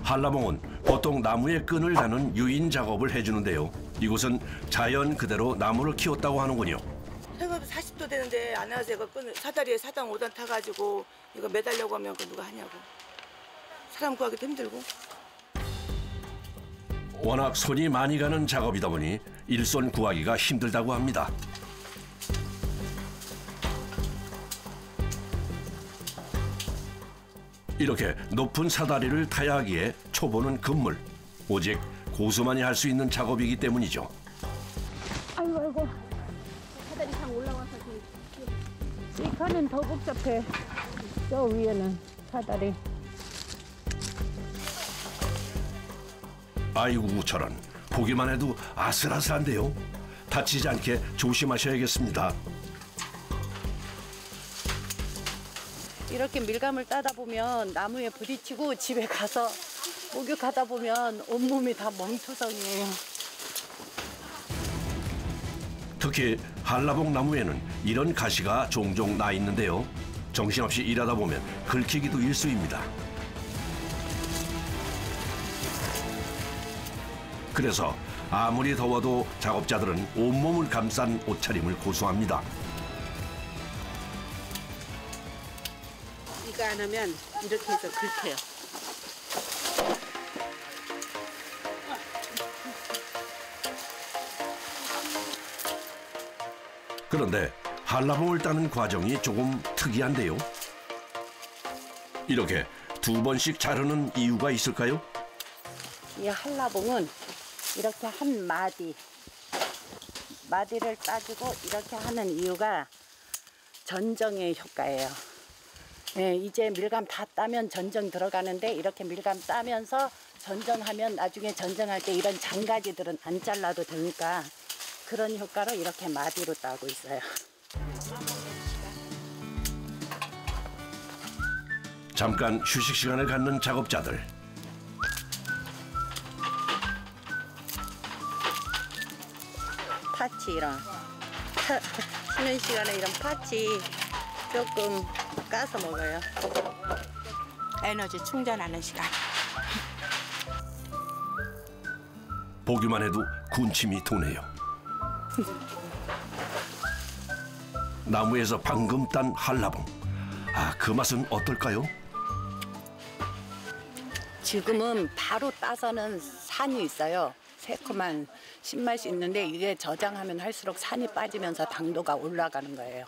한라봉은 보통 나무에 끈을 다는 유인 작업을 해주는데요. 이곳은 자연 그대로 나무를 키웠다고 하는군요. 생각보다 40도 되는데 안 와서 이거 끈을 사다리에 4단 5단 타가지고 이거 매달려고 하면 그 누가 하냐고. 사람 구하기도 힘들고. 워낙 손이 많이 가는 작업이다 보니 일손 구하기가 힘들다고 합니다. 이렇게 높은 사다리를 타야 하기에 초보는 금물. 오직 고수만이 할 수 있는 작업이기 때문이죠. 아이고 아이고. 사다리 상 올라와서 이 칸은 더 복잡해. 저 위에는 사다리. 아이고 저런, 보기만 해도 아슬아슬한데요. 다치지 않게 조심하셔야겠습니다. 이렇게 밀감을 따다 보면 나무에 부딪히고 집에 가서 목욕하다 보면 온몸이 다 멍투성이에요. 특히 한라봉 나무에는 이런 가시가 종종 나 있는데요. 정신없이 일하다 보면 긁히기도 일쑤입니다. 그래서 아무리 더워도 작업자들은 온몸을 감싼 옷차림을 고수합니다. 이거 안 하면 이렇게 해서 긁혀요. 그런데 한라봉을 따는 과정이 조금 특이한데요. 이렇게 두 번씩 자르는 이유가 있을까요? 이 한라봉은 이렇게 한 마디를 따주고 이렇게 하는 이유가 전정의 효과예요. 네, 이제 밀감 다 따면 전정 들어가는데 이렇게 밀감 따면서 전정하면 나중에 전정할 때 이런 장가지들은 안 잘라도 되니까 그런 효과로 이렇게 마디로 따고 있어요. 잠깐 휴식 시간을 갖는 작업자들. 파치 이런 쉬는 시간에 이런 파치 조금 까서 먹어요. 에너지 충전하는 시간. 보기만 해도 군침이 도네요. 나무에서 방금 딴 한라봉. 아, 그 맛은 어떨까요? 지금은 바로 따서는 산이 있어요. 새콤한 신맛이 있는데 이게 저장하면 할수록 산이 빠지면서 당도가 올라가는 거예요.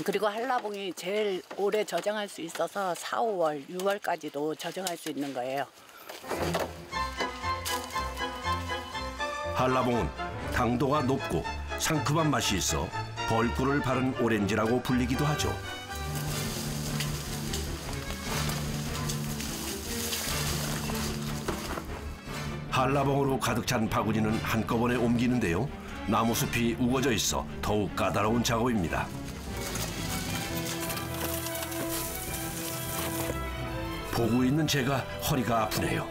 그리고 한라봉이 제일 오래 저장할 수 있어서 4, 5월, 6월까지도 저장할 수 있는 거예요. 한라봉은 당도가 높고 상큼한 맛이 있어 벌꿀을 바른 오렌지라고 불리기도 하죠. 한라봉으로 가득 찬 바구니는 한꺼번에 옮기는데요. 나무숲이 우거져 있어 더욱 까다로운 작업입니다. 보고 있는 제가 허리가 아프네요.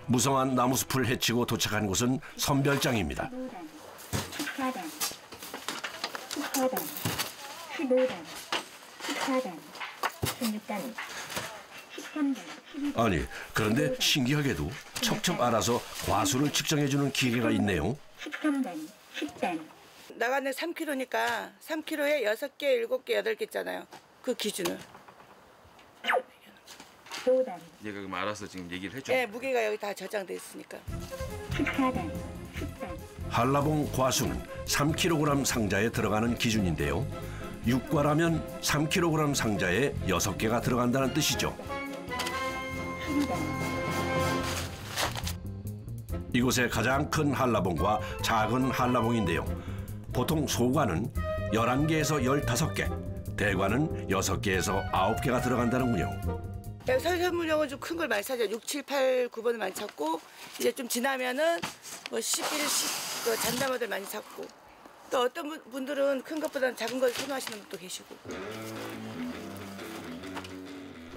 무성한 나무숲을 헤치고 도착한 곳은 선별장입니다. 14단, 15단, 15단, 14단, 16단, 13단. 아니, 그런데 신기하게도 척척 알아서 과수를 측정해주는 기계가 있네요. 13단, 10단. 나가는 3kg니까 3kg에 6개, 7개, 8개 있잖아요. 그 기준을. 5단, 얘가 그럼 알아서 지금 얘기를 해줘. 네, 무게가 여기 다 저장돼 있으니까. 14단, 10단. 한라봉 과수는 3kg 상자에 들어가는 기준인데요. 6과라면 3kg 상자에 6개가 들어간다는 뜻이죠. 12단. 이곳의 가장 큰 한라봉과 작은 한라봉인데요. 보통 소과는 11개에서 15개, 대과는 6개에서 9개가 들어간다는군요. 설현물용은 좀 큰 걸 많이 사죠. 6, 7, 8, 9번을 많이 찾고 이제 좀 지나면은 뭐 11, 10, 그 잔나무들 많이 찾고 또 어떤 분들은 큰 것보다는 작은 걸 선호하시는 분도 계시고.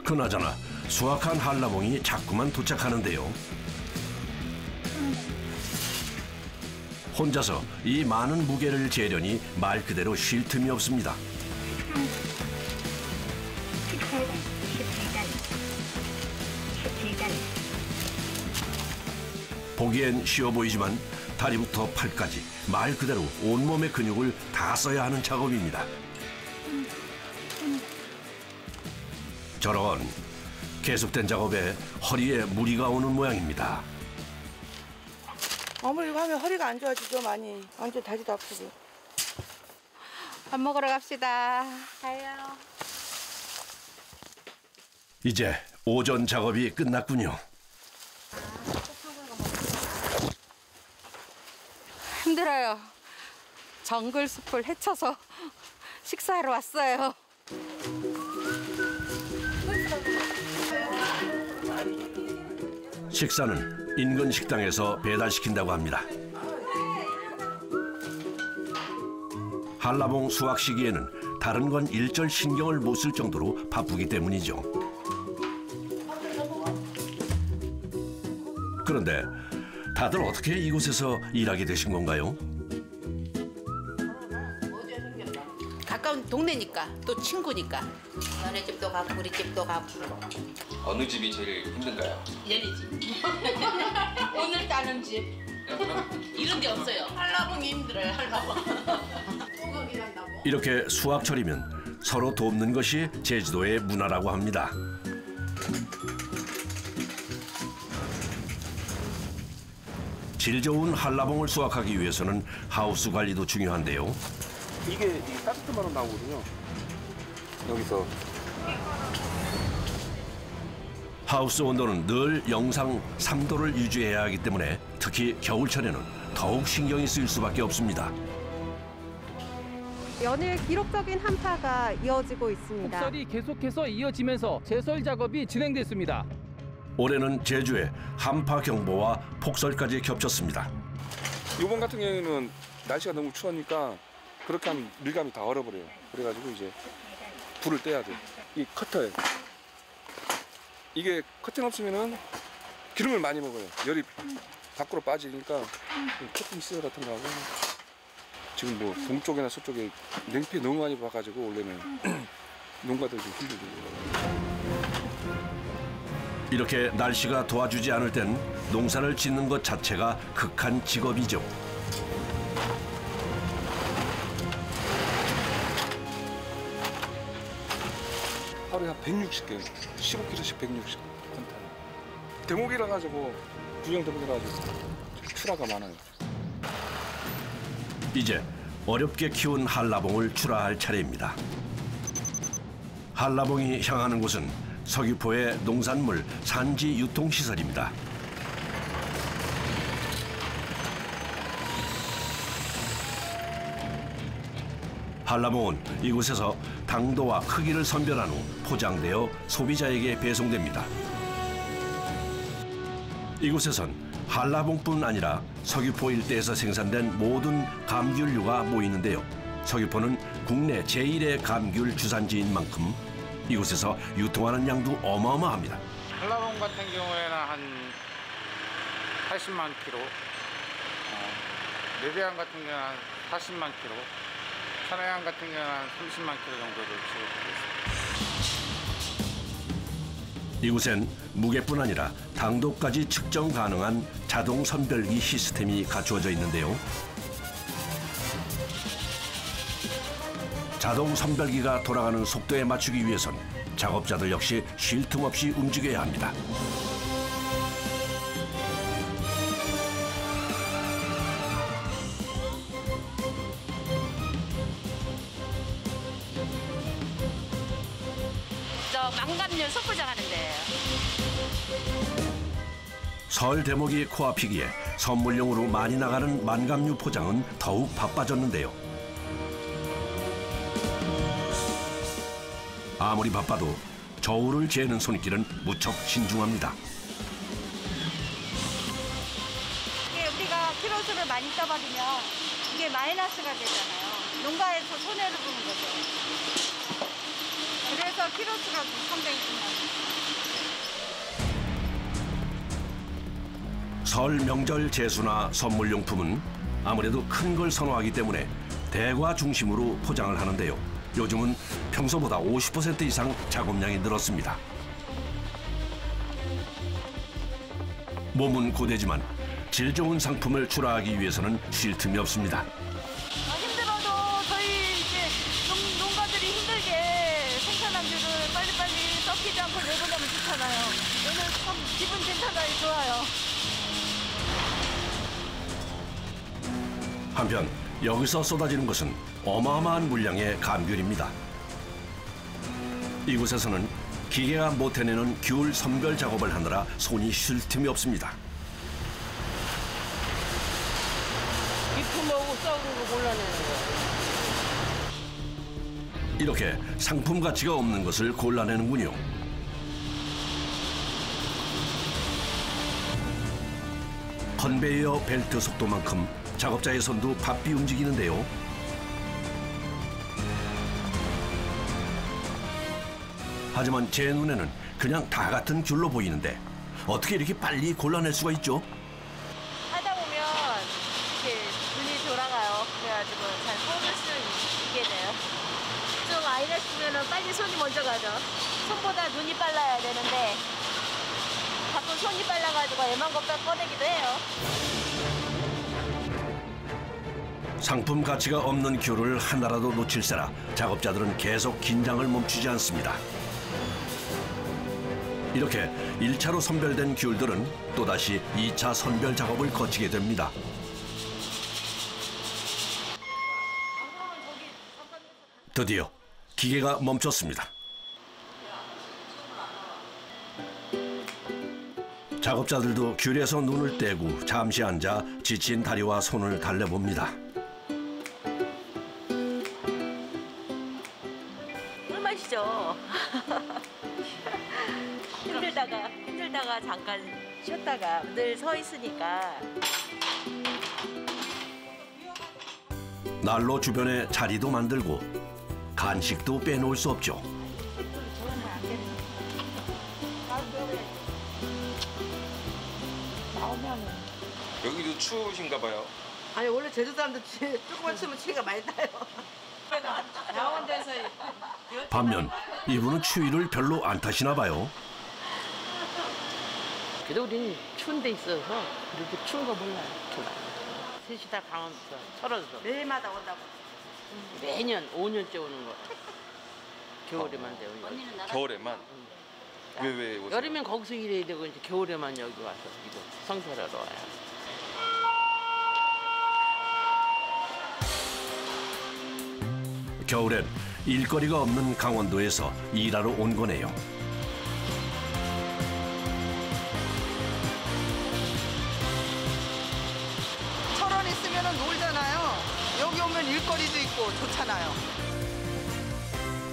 그나저나 수확한 한라봉이 자꾸만 도착하는데요. 혼자서 이 많은 무게를 재려니 말 그대로 쉴 틈이 없습니다. 13단, 14단, 17단, 보기엔 쉬워 보이지만 다리부터 팔까지 말 그대로 온몸의 근육을 다 써야 하는 작업입니다. 저런 계속된 작업에 허리에 무리가 오는 모양입니다. 어머니 이거 하면 허리가 안 좋아지죠 많이. 완전 다리도 아프고. 밥 먹으러 갑시다. 가요. 이제 오전 작업이 끝났군요. 힘들어요. 정글 숲을 헤쳐서 식사하러 왔어요. 식사는 인근 식당에서 배달시킨다고 합니다. 한라봉 수확 시기에는 다른 건 일절 신경을 못 쓸 정도로 바쁘기 때문이죠. 그런데 다들 어떻게 이곳에서 일하게 되신 건가요? 가까운 동네니까 또 친구니까 너네 집도 가고 우리 집도 가고 어느 집이 제일 힘든가요? 얘네 집 오늘 따는 집 이런 데 없어요. 한라봉이 힘들어요. 한라봉. 이렇게 수확철이면 서로 돕는 것이 제주도의 문화라고 합니다. 질 좋은 한라봉을 수확하기 위해서는 하우스 관리도 중요한데요. 이게 따뜻한 바람 나오거든요. 여기서 하우스 온도는 늘 영상 3도를 유지해야 하기 때문에 특히 겨울철에는 더욱 신경이 쓰일 수밖에 없습니다. 연일 기록적인 한파가 이어지고 있습니다. 폭설이 계속해서 이어지면서 제설 작업이 진행됐습니다. 올해는 제주에 한파 경보와 폭설까지 겹쳤습니다. 이번 같은 경우에는 날씨가 너무 추우니까 그렇게 하면 밀감이 다 얼어버려요. 그래가지고 이제 불을 떼야 돼. 이 커터에 이게 커튼 없으면은 기름을 많이 먹어요. 열이 밖으로 빠지니까 커튼 시설 같은 거 하고 지금 뭐 동쪽이나 서쪽에 냉피 너무 많이 봐가지고 원래는 농가들 좀 힘들고. 이렇게 날씨가 도와주지 않을 땐 농사를 짓는 것 자체가 극한 직업이죠. 하루에 한 160개, 15kg씩 160 컨테이너. 대목이라 가지고 구형 대목이라 가지고 출하가 많아요. 이제 어렵게 키운 한라봉을 출하할 차례입니다. 한라봉이 향하는 곳은 서귀포의 농산물 산지 유통시설입니다. 한라봉은 이곳에서 당도와 크기를 선별한 후 포장되어 소비자에게 배송됩니다. 이곳에선 한라봉뿐 아니라 서귀포 일대에서 생산된 모든 감귤류가 모이는데요. 서귀포는 국내 제1의 감귤 주산지인 만큼 이곳에서 유통하는 양도 어마어마합니다. 한라봉 같은 경우에는 한 80만 킬로, 레베안 같은 경우는 한 40만 킬로, 천혜향 같은 경우는 한 30만 킬로 정도를 취급하고 있습니다. 이곳엔 무게뿐 아니라 당도까지 측정 가능한 자동 선별기 시스템이 갖추어져 있는데요. 자동 선별기가 돌아가는 속도에 맞추기 위해선 작업자들 역시 쉴 틈 없이 움직여야 합니다. 망감률 숯불장 하는 데예요. 설 대목이 코앞이기에 선물용으로 많이 나가는 만감류 포장은 더욱 바빠졌는데요. 아무리 바빠도 저울을 재는 손길은 무척 신중합니다. 이게 우리가 키로수를 많이 떠버리면 이게 마이너스가 되잖아요. 농가에서 손해를 보는 거죠. 그래서 키로수가 상당히 중요합니다. 설 명절 제수나 선물용품은 아무래도 큰 걸 선호하기 때문에 대과 중심으로 포장을 하는데요. 요즘은 평소보다 50% 이상 작업량이 늘었습니다. 몸은 고되지만 질 좋은 상품을 출하하기 위해서는 쉴 틈이 없습니다. 힘들어도 저희 이제 농가들이 힘들게 생산한 귤을 빨리빨리 썩히지 않고 내보내면 좋잖아요. 오늘 참 기분 괜찮아요. 좋아요. 한편 여기서 쏟아지는 것은 어마어마한 물량의 감귤입니다. 이곳에서는 기계가 못 해내는 귤 선별 작업을 하느라 손이 쉴 틈이 없습니다. 비품하고 썩은 거 골라내는 거예요. 이렇게 상품 가치가 없는 것을 골라내는군요. 컨베이어 벨트 속도만큼 작업자의 손도 바삐 움직이는데요. 하지만 제 눈에는 그냥 다 같은 귤로 보이는데 어떻게 이렇게 빨리 골라낼 수가 있죠? 하다 보면 이렇게 눈이 돌아가요. 그래가지고 잘 뽑을 수 있게 돼요. 좀 아이랬으면 빨리 손이 먼저 가죠. 손보다 눈이 빨라야 되는데 가끔 손이 빨라가지고 애만 것 꺼내기도 해요. 상품 가치가 없는 귤을 하나라도 놓칠세라 작업자들은 계속 긴장을 멈추지 않습니다. 이렇게 1차로 선별된 귤들은 또다시 2차 선별 작업을 거치게 됩니다. 드디어 기계가 멈췄습니다. 작업자들도 귤에서 눈을 떼고 잠시 앉아 지친 다리와 손을 달래봅니다. 꿀맛이죠. 힘들다가 잠깐 쉬었다가 늘 서 있으니까. 난로 주변에 자리도 만들고 간식도 빼놓을 수 없죠. 여기도 추우신가 봐요. 아니 원래 제주 사람들 조금만 추면 추위가 많이 타요. 나온 데서 반면 이분은 추위를 별로 안 타시나 봐요. 그래도 우리는 추운 데 있어서 그렇게 추운 거 몰라요. 셋이 다 강원도 철원서 매일마다 온다고. 매년 5년째 오는 거. 겨울에만 돼요. 겨울에만? 왜 오세요? 여름엔 거기서 일해야 되고 이제 겨울에만 여기 와서 이거 성설하러 와요. 겨울엔 일거리가 없는 강원도에서 일하러 온 거네요. 철원 있으면 놀잖아요. 여기 오면 일거리도 있고 좋잖아요.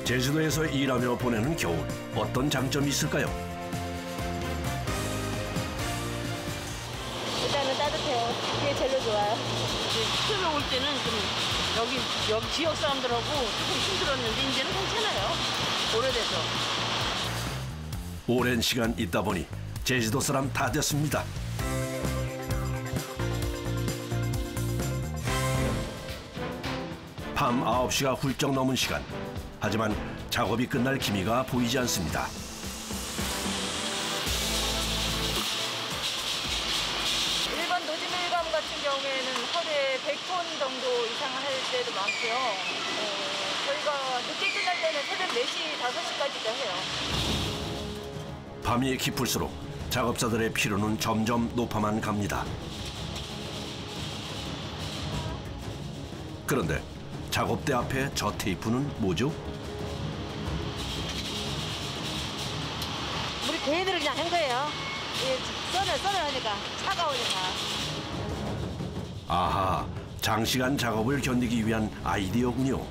제주도에서 일하며 보내는 겨울, 어떤 장점이 있을까요? 일단은 따뜻해요. 그게 제일 좋아요. 처음에 올 때는 좀 여기 지역 사람들하고 조금 힘들었는데 이제는 괜찮아요. 오래돼서. 오랜 시간 있다 보니 제주도 사람 다 됐습니다. 밤 9시가 훌쩍 넘은 시간. 하지만 작업이 끝날 기미가 보이지 않습니다. 일반 노지밀감 같은 경우에는 하루에 100톤 정도 이상 할 때도 많고요. 저희가 늦게 끝날 때는 새벽 4시, 5시까지도 해요. 밤이 깊을수록 작업자들의 피로는 점점 높아만 갑니다. 그런데 작업대 앞에 저 테이프는 뭐죠? 우리 개들을 그냥 한 거예요. 썰을 하니까 차가우니까. 아하, 장시간 작업을 견디기 위한 아이디어군요.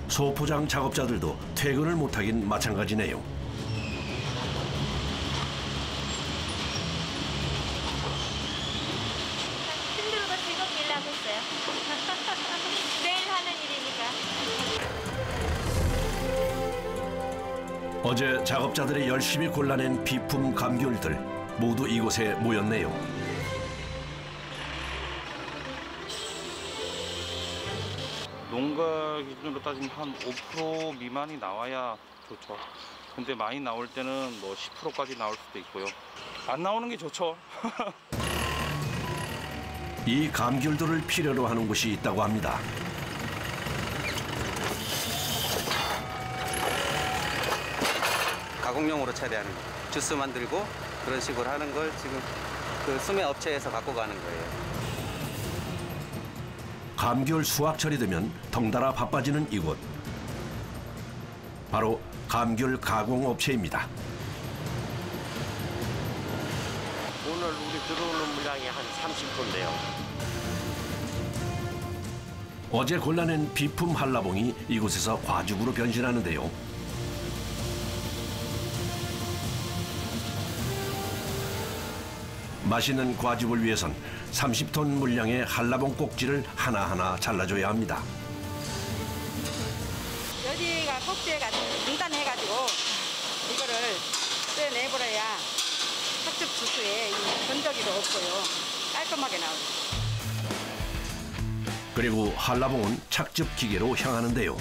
소포장 작업자들도 퇴근을 못하긴 마찬가지네요. 힘들어도 즐겁게 일하고 있어요. 내일 하는 일이니까. 어제 작업자들이 열심히 골라낸 비품 감귤들 모두 이곳에 모였네요. 농가 기준으로 따지면 한 5% 미만이 나와야 좋죠. 근데 많이 나올 때는 뭐 10%까지 나올 수도 있고요. 안 나오는 게 좋죠. 이 감귤들을 필요로 하는 곳이 있다고 합니다. 가공용으로 처리하는 거. 주스 만들고 그런 식으로 하는 걸 지금 그 수매 업체에서 갖고 가는 거예요. 감귤 수확철이 되면 덩달아 바빠지는 이곳. 바로 감귤 가공업체입니다. 오늘 우리 들어오는 물량이 한 30톤인데요. 어제 골라낸 비품 한라봉이 이곳에서 과즙으로 변신하는데요. 맛있는 과즙을 위해선 30톤 물량의 한라봉 꼭지를 하나하나 잘라줘야 합니다. 여기가 꼭지가 중단해가지고 이거를 빼내버려야 착즙 주스에 이 건더기도 없고요. 깔끔하게 나오죠. 그리고 한라봉은 착즙 기계로 향하는데요.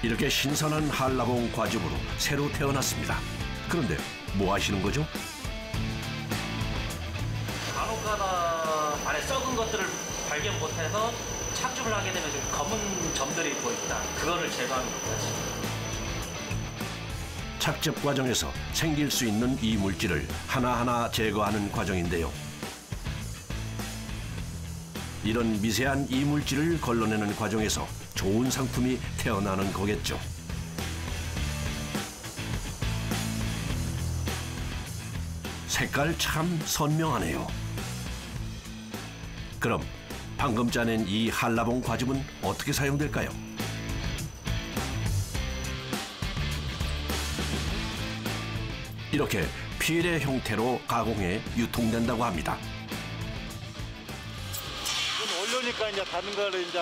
이렇게 신선한 한라봉 과즙으로 새로 태어났습니다. 그런데 뭐 하시는 거죠? 간혹가다 안에 썩은 것들을 발견 못해서 착즙을 하게 되면 지금 검은 점들이 보입니다. 그거를 제거하는 거죠. 착즙 과정에서 생길 수 있는 이물질을 하나하나 제거하는 과정인데요. 이런 미세한 이물질을 걸러내는 과정에서 좋은 상품이 태어나는 거겠죠. 색깔 참 선명하네요. 그럼 방금 짜낸 이 한라봉 과즙은 어떻게 사용될까요? 이렇게 필의 형태로 가공해 유통된다고 합니다. 원료니까 이제 다른 거를 이제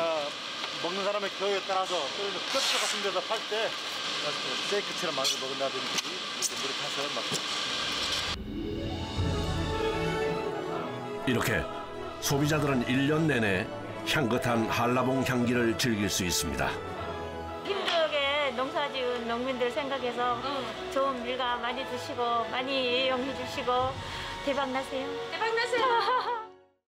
먹는 사람의 기호에 따라서 또는 뼈처 같은 데서 팔 때 세이크처럼 만들어 먹는다든지 물에 타서 막. 이렇게 소비자들은 1년 내내 향긋한 한라봉 향기를 즐길 수 있습니다. 힘들게 농사지은 농민들 생각해서 좋은 밀감 많이 드시고 많이 이용해 주시고 대박 나세요. 대박 나세요.